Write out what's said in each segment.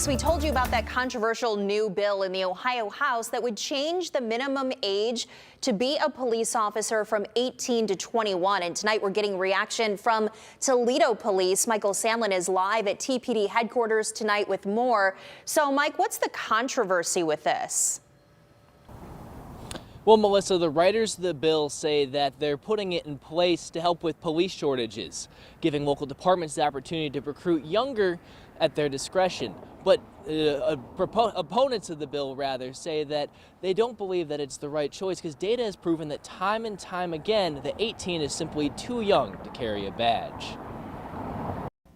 We told you about that controversial new bill in the Ohio House that would change the minimum age to be a police officer from 18 to 21. And tonight we're getting reaction from Toledo Police. Michael Sandlin is live at TPD headquarters tonight with more. So, Mike, what's the controversy with this? Well, Melissa, the writers of the bill say that they're putting it in place to help with police shortages, giving local departments the opportunity to recruit younger at their discretion. But opponents of the bill, rather, say that they don't believe that it's the right choice because data has proven that time and time again that 18 is simply too young to carry a badge.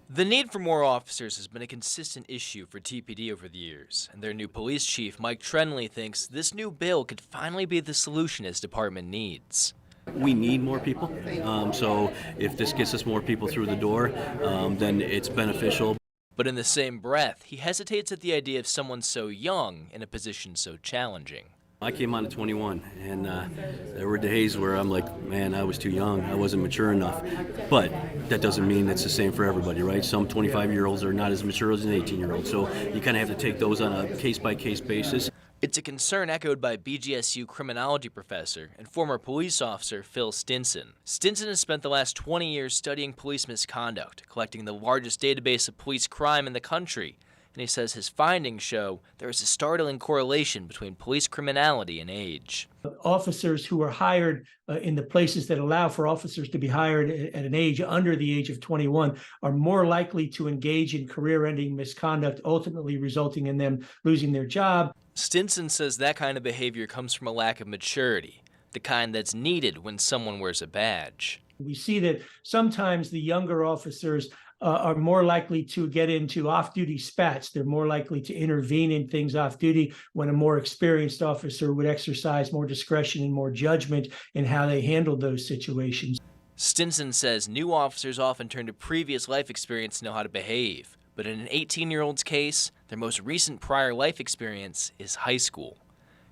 The need for more officers has been a consistent issue for TPD over the years, and their new police chief, Mike Trenley, thinks this new bill could finally be the solution his department needs. We need more people, so if this gets us more people through the door, then it's beneficial. But in the same breath, he hesitates at the idea of someone so young in a position so challenging. I came on at 21, and there were days where I'm like, man, I was too young. I wasn't mature enough. But that doesn't mean it's the same for everybody, right? Some 25-year-olds are not as mature as an 18-year-old, so you kind of have to take those on a case-by-case basis. It's a concern echoed by BGSU criminology professor and former police officer Phil Stinson. Stinson has spent the last 20 years studying police misconduct, collecting the largest database of police crime in the country. And he says his findings show there is a startling correlation between police criminality and age. Officers who are hired in the places that allow for officers to be hired at an age under the age of 21 are more likely to engage in career-ending misconduct, ultimately resulting in them losing their job. Stinson says that kind of behavior comes from a lack of maturity, the kind that's needed when someone wears a badge. We see that sometimes the younger officers are more likely to get into off-duty spats. They're more likely to intervene in things off-duty when a more experienced officer would exercise more discretion and more judgment in how they handle those situations. Stinson says new officers often turn to previous life experience to know how to behave. But in an 18-year-old's case, their most recent prior life experience is high school.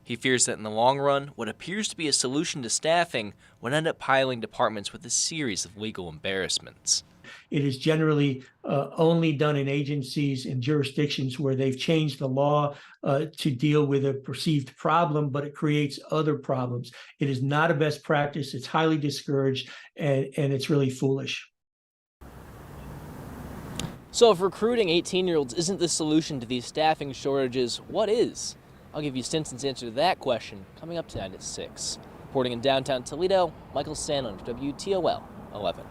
He fears that in the long run, what appears to be a solution to staffing would end up piling departments with a series of legal embarrassments. It is generally only done in agencies and jurisdictions where they've changed the law to deal with a perceived problem, but it creates other problems. It is not a best practice. It's highly discouraged, and it's really foolish. So if recruiting 18-year-olds isn't the solution to these staffing shortages, what is? I'll give you Stinson's answer to that question coming up tonight at 6. Reporting in downtown Toledo, Michael Sandlin, WTOL 11.